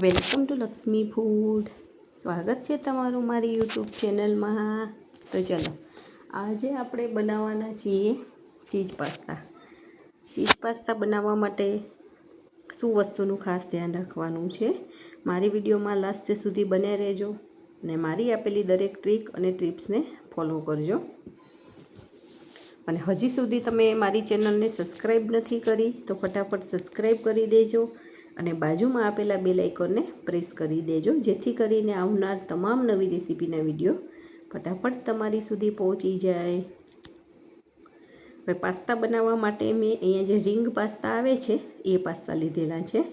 Welcome to Lakshmi food. સ્વાગત છે તમારું મારી યુટ્યુબ ચેનલમાં. તો ચલો, આજે આપણે બનાવવાના છીએ ચીઝ પાસ્તા. ચીઝ પાસ્તા બનાવવા માટે શું વસ્તુનું ખાસ ધ્યાન રાખવાનું છે, મારી વિડીયોમાં લાસ્ટ સુધી બન્યા રહેજો અને મારી આપેલી દરેક ટ્રીક અને ટિપ્સને ફોલો કરજો. અને હજી સુધી તમે મારી ચેનલને સબસ્ક્રાઈબ નથી કરી તો ફટાફટ સબસ્ક્રાઈબ કરી દેજો અને બાજુમાં આપેલા બેલ આઇકોનને પ્રેસ કરી દેજો, જેથી કરીને આવનાર તમામ નવી રેસીપીના વિડીયો ફટાફટ તમારી સુધી પહોંચી જાય. હવે પાસ્તા બનાવવા માટે મેં અહીંયા જે રિંગ પાસ્તા આવે છે એ પાસ્તા લીધેલા છે.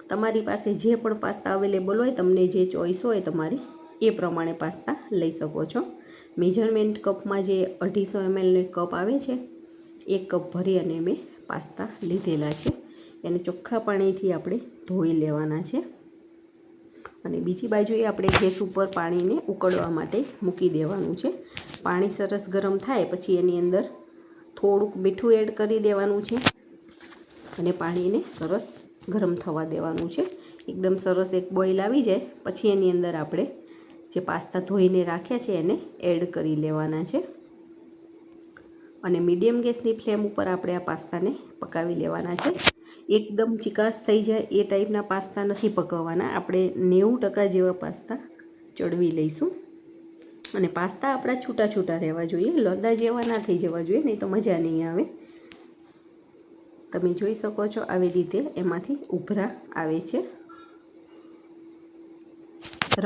તમારી પાસે જે પણ પાસ્તા અવેલેબલ હોય, તમને જે ચોઈસ હોય તમારી, એ પ્રમાણે પાસ્તા લઈ શકો છો. મેજરમેન્ટ કપમાં જે 250 mlનો કપ આવે છે, એક કપ ભરી અને મેં પાસ્તા લીધેલા છે. એને ચોખ્ખા પાણીથી આપણે ધોઈ લેવાના છે અને બીજી બાજુએ આપણે ગેસ ઉપર પાણીને ઉકળવા માટે મૂકી દેવાનું છે. પાણી સરસ ગરમ થાય પછી એની અંદર થોડુંક મીઠું એડ કરી દેવાનું છે અને પાણીને સરસ ગરમ થવા દેવાનું છે. એકદમ સરસ એક બોઇલ આવી જાય પછી એની અંદર આપણે જે પાસ્તા ધોઈને રાખ્યા છે એને એડ કરી લેવાના છે અને મીડિયમ ગેસની ફ્લેમ ઉપર આપણે આ પાસ્તાને પકાવી લેવાના છે. એકદમ ચીકાશ થઈ જાય એ ટાઈપના પાસ્તા નથી પકવવાના, આપણે 90% જેવા પાસ્તા ચડવી લઈશું. અને પાસ્તા આપણા છૂટા છૂટા રહેવા જોઈએ, લોદા જેવા ના થઈ જવા જોઈએ, નહીં તો મજા નહીં આવે. તમે જોઈ શકો છો આવી રીતે એમાંથી ઉભરા આવે છે.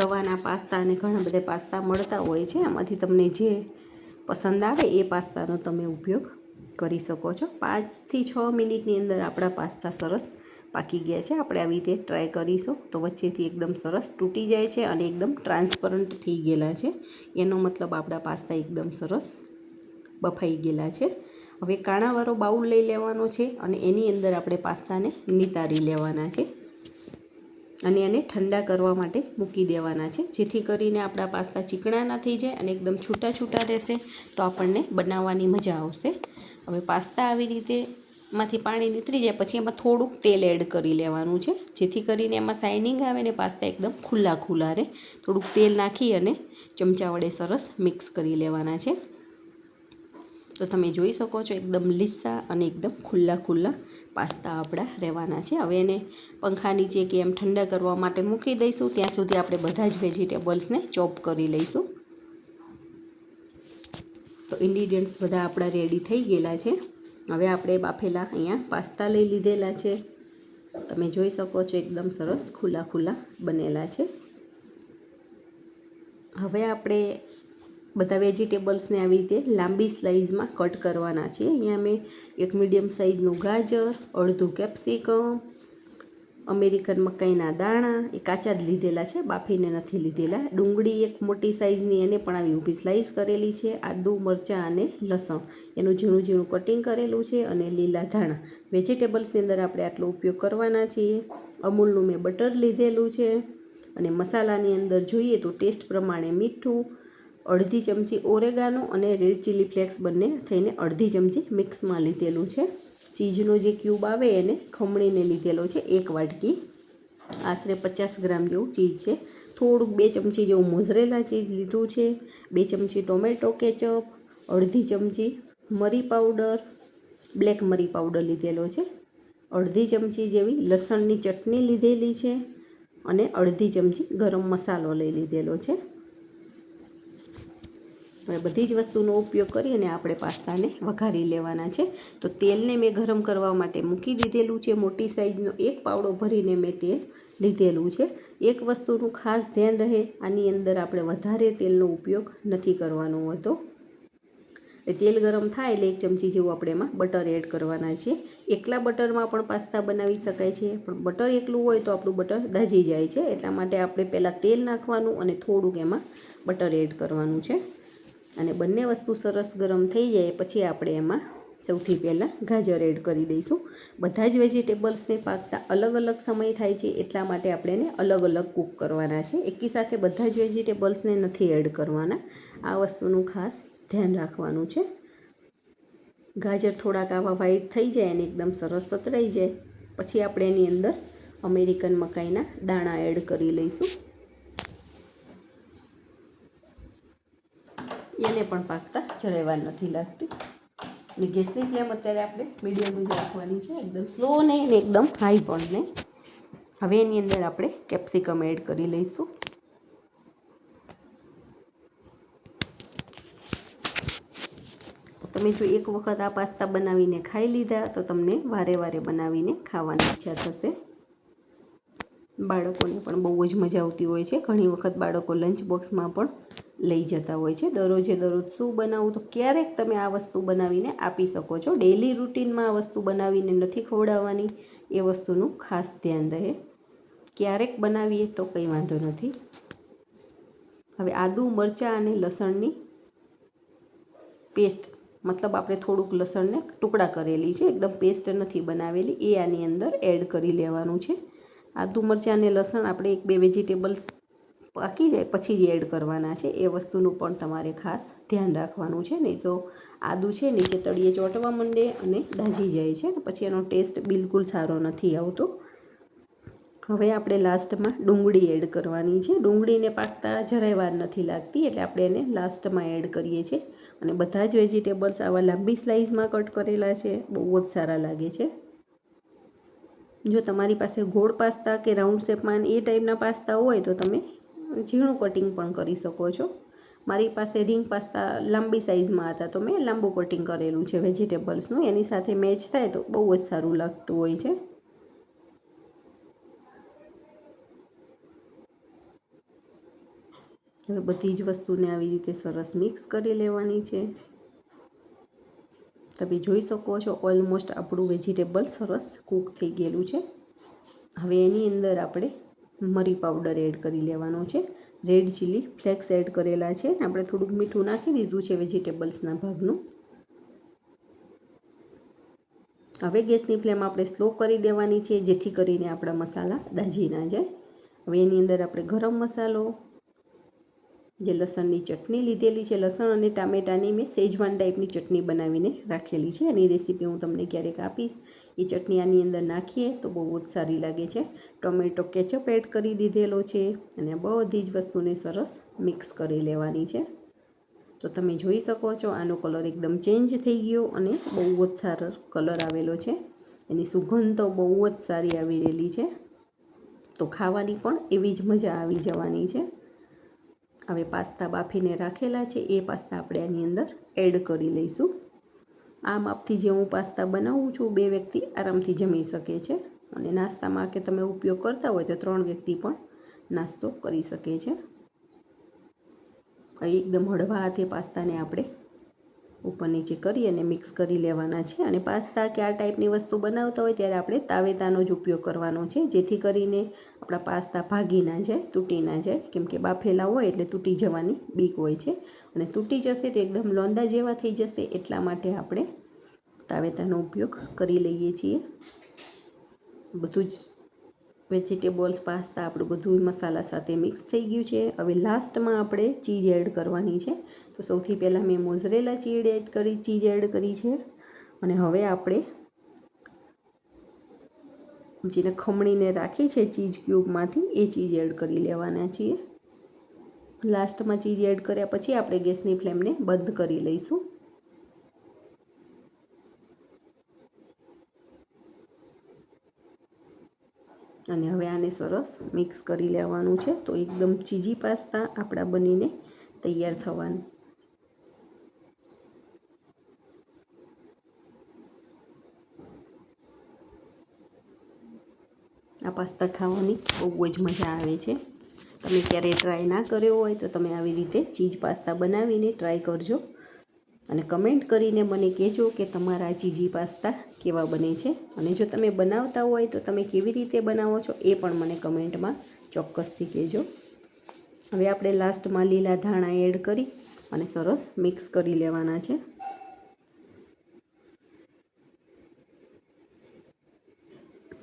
રવાના પાસ્તા અને ઘણા બધા પાસ્તા મળતા હોય છે, એમાંથી તમને જે પસંદ આવે એ પાસ્તાનો તમે ઉપયોગ કરી શકો છો. 5 થી 6 મિનિટની અંદર આપણા પાસ્તા સરસ પાકી ગયા છે. આપણે આવી રીતે ટ્રાય કરીશું તો વચ્ચેથી એકદમ સરસ તૂટી જાય છે અને એકદમ ટ્રાન્સપરન્ટ થઈ ગયેલા છે. એનો મતલબ આપણા પાસ્તા એકદમ સરસ બફાઈ ગયેલા છે. હવે કાણાવાળો બાઉલ લઈ લેવાનો છે અને એની અંદર આપણે પાસ્તાને નિતારી લેવાના છે અને એને ઠંડા કરવા માટે મૂકી દેવાના છે, જેથી કરીને આપણા પાસ્તા ચીકણા ના થઈ જાય અને એકદમ છૂટા છૂટા રહેશે તો આપણને બનાવવાની મજા આવશે. હવે પાસ્તા આવી રીતે માંથી પાણી નીતરી જાય પછી એમાં થોડુંક તેલ એડ કરી લેવાનું છે, જેથી કરીને એમાં શાઇનિંગ આવે ને પાસ્તા એકદમ ખુલ્લા ખુલ્લા રહે. થોડુંક તેલ નાખી અને ચમચા વડે સરસ મિક્સ કરી લેવાના છે. તો તમે જોઈ શકો છો એકદમ લીસા અને એકદમ ખુલ્લા ખુલ્લા પાસ્તા આપણા રહેવાના છે. હવે એને પંખા નીચે કે એમ ઠંડા કરવા માટે મૂકી દઈશું. ત્યાં સુધી આપણે બધા જ વેજીટેબલ્સને ચોપ કરી લઈશું. તો ઇન્ગ્રીડિયન્ટ્સ બધા આપણા રેડી થઈ ગયેલા છે. હવે આપણે બાફેલા અહીંયા પાસ્તા લઈ લીધેલા છે. તમે જોઈ શકો છો એકદમ સરસ ખુલ્લા ખુલ્લા બનેલા છે. હવે આપણે બધા વેજીટેબલ્સને આવી રીતે લાંબી સ્લાઇઝમાં કટ કરવાના છે. અહીંયા મેં એક મીડિયમ સાઇઝનું ગાજર, અડધું કેપ્સિકમ, અમેરિકન મકાઈના દાણા એ કાચા જ લીધેલા છે, બાફીને નથી લીધેલા. ડુંગળી એક મોટી સાઇઝની, એને પણ આવી ઊભી સ્લાઇસ કરેલી છે. આદુ, મરચાં અને લસણ એનું ઝીણું ઝીણું કટિંગ કરેલું છે અને લીલા ધાણા. વેજીટેબલ્સની અંદર આપણે આટલો ઉપયોગ કરવાના છીએ. અમૂલનું મેં બટર લીધેલું છે અને મસાલાની અંદર જોઈએ તો ટેસ્ટ પ્રમાણે મીઠું, અડધી ચમચી ઓરેગાનો અને રેડ ચીલી ફ્લેક્સ બંને થઈને અડધી ચમચી મિક્સમાં લીધેલું છે. ચીઝનો જે ક્યુબ આવે એને ખમણીને લીધેલો છે, 1 વાટકી, આશરે 50 ગ્રામ જેવું ચીઝ છે. થોડુંક 2 ચમચી જેવું મોઝરેલા ચીઝ લીધું છે. 2 ચમચી ટોમેટો કેચઅપ, અડધી ચમચી મરી પાવડર, બ્લેક મરી પાવડર લીધેલો છે. અડધી ચમચી જેવી લસણની ચટણી લીધેલી છે અને અડધી ચમચી ગરમ મસાલો લઈ લીધેલો છે. હવે બધી જ વસ્તુનો ઉપયોગ કરી અને આપણે પાસ્તાને વઘારી લેવાના છે. તો તેલને મેં ગરમ કરવા માટે મૂકી દીધેલું છે. મોટી સાઇઝનો એક પાવડો ભરીને મેં તેલ લીધેલું છે. એક વસ્તુનું ખાસ ધ્યાન રહે, આની અંદર આપણે વધારે તેલનો ઉપયોગ નથી કરવાનો હોતો. તેલ ગરમ થાય એટલે 1 ચમચી જેવું આપણે એમાં બટર એડ કરવાના છે. એકલા બટરમાં પણ પાસ્તા બનાવી શકાય છે, પણ બટર એકલું હોય તો આપણું બટર દાજી જાય છે. એટલા માટે આપણે પહેલાં તેલ નાખવાનું અને થોડુંક એમાં બટર એડ કરવાનું છે. અને બંને વસ્તુ સરસ ગરમ થઈ જાય પછી આપણે એમાં સૌથી પહેલાં ગાજર એડ કરી દઈશું. બધા જ વેજીટેબલ્સને પાકતા અલગ અલગ સમય થાય છે, એટલા માટે આપણે એને અલગ અલગ કૂક કરવાના છે. એકી સાથે બધા જ વેજીટેબલ્સને નથી એડ કરવાના. આ વસ્તુનું ખાસ ધ્યાન રાખવાનું છે. ગાજર થોડાક આવા વ્હાઈટ થઈ જાય અને એકદમ સરસ સતરાઈ જાય પછી આપણે એની અંદર અમેરિકન મકાઈના દાણા એડ કરી લઈશું. એને પણ પાકતા જરાય વાર નથી લાગતી. અને ગેસની ફ્લેમ અત્યારે આપણે મીડિયમ જ રાખવાની છે, એકદમ સ્લો નહીં ને એકદમ હાઈ પણ નહીં. હવે એની અંદર આપણે કેપ્સિકમ એડ કરી લઈશું. તમે જો એક વખત આ પાસ્તા બનાવીને ખાઈ લીધા તો તમને વારે વારે બનાવીને ખાવાની ઈચ્છા થશે. બાળકોને પણ બહુ જ મજા આવતી હોય છે. ઘણી વખત બાળકો લંચ બોક્સમાં પણ લઈ જતા હોય છે. દરરોજે દરરોજ શું બનાવું, તો ક્યારેક તમે આ વસ્તુ બનાવીને આપી શકો છો. ડેઇલી રૂટીનમાં આ વસ્તુ બનાવીને નથી ખવડાવવાની, એ વસ્તુનું ખાસ ધ્યાન રહે. ક્યારેક બનાવીએ તો કંઈ વાંધો નથી. હવે આદુ, મરચાં અને લસણની પેસ્ટ, મતલબ આપણે થોડુંક લસણને ટુકડા કરેલી છે, એકદમ પેસ્ટ નથી બનાવેલી, એ આની અંદર એડ કરી લેવાનું છે. આદુ, મરચાં અને લસણ આપણે 1-2 વેજીટેબલ્સ પાકી જાય પછી જ એડ કરવાના છે. એ વસ્તુનું પણ તમારે ખાસ ધ્યાન રાખવાનું છે, નહીં તો આદુ છે નીચે તળિયે ચોંટવા માંડે અને દાઝી જાય છે, પછી એનો ટેસ્ટ બિલકુલ સારો નથી આવતો. હવે આપણે લાસ્ટમાં ડુંગળી એડ કરવાની છે. ડુંગળીને પાકતા જરાય વાર નથી લાગતી, એટલે આપણે એને લાસ્ટમાં એડ કરીએ છીએ. અને બધા જ વેજીટેબલ્સ આવા લાંબી સ્લાઇસમાં કટ કરેલા છે, બહુ જ સારા લાગે છે. જો તમારી પાસે ગોળ પાસ્તા કે રાઉન્ડ શેપમાં એ ટાઈપના પાસ્તા હોય તો તમે ઝીણું કટિંગ પણ કરી શકો છો. મારી પાસે રિંગ પાસ્તા લાંબી સાઇઝમાં હતા તો મેં લાંબુ કટિંગ કરેલું છે વેજીટેબલ્સનું. એની સાથે મેચ થાય તો બહુ જ સારું લાગતું હોય છે. હવે બધી જ વસ્તુને આવી રીતે સરસ મિક્સ કરી લેવાની છે. તમે જોઈ શકો છો ઓલમોસ્ટ આપણું વેજીટેબલ સરસ કૂક થઈ ગયેલું છે. હવે એની અંદર આપણે મરી પાવડર એડ કરી લેવાનો છે. રેડ ચીલી ફ્લેક્સ એડ કરેલા છે. આપણે થોડુંક મીઠું નાખી દીધું છે વેજીટેબલ્સના ભાગનું. હવે ગેસની ફ્લેમ આપણે સ્લો કરી દેવાની છે, જેથી કરીને આપણા મસાલા દાઝી ના જાય. હવે એની અંદર આપણે ગરમ મસાલો, જે લસણની ચટણી લીધેલી છે, લસણ અને ટામેટાની મેં સેજવાન ટાઈપની ચટણી બનાવીને રાખેલી છે, એની રેસીપી હું તમને ક્યારેક આપીશ. એ ચટણી આની અંદર નાખીએ તો બહુ જ સારી લાગે છે. ટોમેટો કેચઅપ એડ કરી દીધેલો છે અને બધી જ વસ્તુને સરસ મિક્સ કરી લેવાની છે. તો તમે જોઈ શકો છો આનો કલર એકદમ ચેન્જ થઈ ગયો અને બહુ જ સારો કલર આવેલો છે. એની સુગંધ તો બહુ જ સારી આવી રહેલી છે. તો ખાવાની પણ એવી જ મજા આવી જવાની છે. હવે પાસ્તા બાફીને રાખેલા છે, એ પાસ્તા આપણે આની અંદર એડ કરી લઈશું. આ માપથી જે હું પાસ્તા બનાવું છું, 2 વ્યક્તિ આરામથી જમી શકે છે. અને નાસ્તામાં કે તમે ઉપયોગ કરતા હોય તો 3 વ્યક્તિ પણ નાસ્તો કરી શકે છે. એકદમ હળવા હાથે પાસ્તાને આપણે ઉપર નીચે કરી અને મિક્સ કરી લેવાના છે. અને પાસ્તા કે આ ટાઈપની વસ્તુ બનાવતા હોય ત્યારે આપણે તાવેતાનો જ ઉપયોગ કરવાનો છે, જેથી કરીને આપણા પાસ્તા ભાગી ના જાય, તૂટી ના જાય. કેમ કે બાફેલા હોય એટલે તૂટી જવાની બીક હોય છે, અને તૂટી જશે તો એકદમ લોંદા જેવા થઈ જશે. એટલા માટે આપણે તાવેતાનો ઉપયોગ કરી લઈએ છીએ. બધું જ વેજીટેબલ્સ, પાસ્તા આપણું બધું મસાલા સાથે મિક્સ થઈ ગયું છે. હવે લાસ્ટમાં આપણે ચીઝ એડ કરવાની છે. તો સૌથી પહેલાં મેં મોઝરેલા ચીઝ એડ કરી છે. અને હવે આપણે જેને ખમણીને રાખી છે ચીઝ ક્યુબમાંથી, એ ચીઝ એડ કરી લેવાના છીએ. લાસ્ટમાં ચીઝ એડ કર્યા પછી આપણે ગેસની ફ્લેમને બંધ કરી લઈશું. અને હવે આને સરસ મિક્સ કરી લેવાનું છે. તો એકદમ ચીઝી પાસ્તા આપણા બનીને તૈયાર થવાનું. આ પાસ્તા ખાવાની બહુ જ મજા આવે છે. તમે ક્યારેય ટ્રાય ના કર્યો હોય તો તમે આવી રીતે ચીઝ પાસ્તા બનાવીને ટ્રાય કરજો. અને કમેન્ટ કરીને મને કહેજો કે તમારા ચીઝી પાસ્તા કેવા બને છે. અને જો તમે બનાવતા હોય તો તમે કેવી રીતે બનાવો છો એ પણ મને કમેન્ટમાં ચોક્કસથી કહેજો. હવે આપણે લાસ્ટમાં લીલા ધાણા એડ કરી અને સરસ મિક્સ કરી લેવાના છે.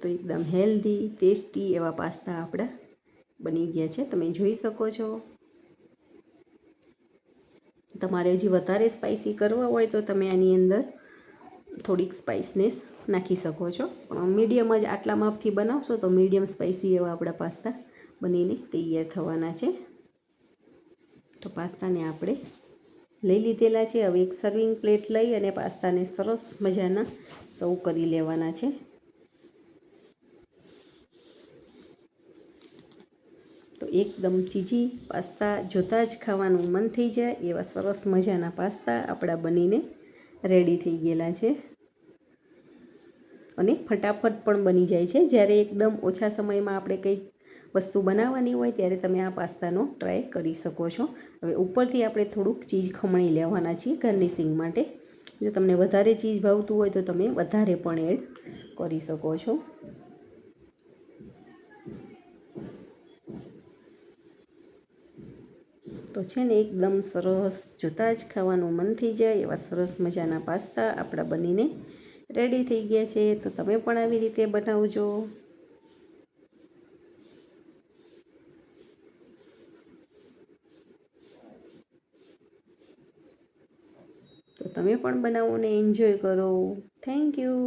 તો એકદમ હેલ્ધી, ટેસ્ટી એવા પાસ્તા આપણા બની ગયા છે. તમે જોઈ શકો છો. તમારે હજી વધારે સ્પાઇસી કરવા હોય તો તમે આની અંદર થોડીક સ્પાઇસનેસ નાખી શકો છો, પણ મીડિયમ જ આટલા માપથી બનાવશો તો મીડિયમ સ્પાઇસી એવા આપણા પાસ્તા બનીને તૈયાર થવાના છે. તો પાસ્તાને આપણે લઈ લીધેલા છે. હવે એક સર્વિંગ પ્લેટ લઈ અને પાસ્તાને સરસ મજાના સર્વ કરી લેવાના છે. તો એકદમ ચીઝી પાસ્તા જોતાં જ ખાવાનું મન થઈ જાય એવા સરસ મજાના પાસ્તા આપણા બનીને રેડી થઈ ગયેલા છે અને ફટાફટ પણ બની જાય છે. જ્યારે એકદમ ઓછા સમયમાં આપણે કંઈક વસ્તુ બનાવવાની હોય ત્યારે તમે આ પાસ્તાનો ટ્રાય કરી શકો છો. હવે ઉપરથી આપણે થોડુંક ચીઝ ખમણી લેવાના છીએ ગાર્નિશિંગ માટે. જો તમને વધારે ચીઝ ભાવતું હોય તો તમે વધારે પણ એડ કરી શકો છો. તો છે ને એકદમ સરસ જોતાં જ ખાવાનું મન થઈ જાય એવા સરસ મજાના પાસ્તા આપણા બનીને રેડી થઈ ગયા છે. તો તમે પણ આવી રીતે બનાવજો. તો તમે પણ બનાવો ને એન્જોય કરો. Thank you.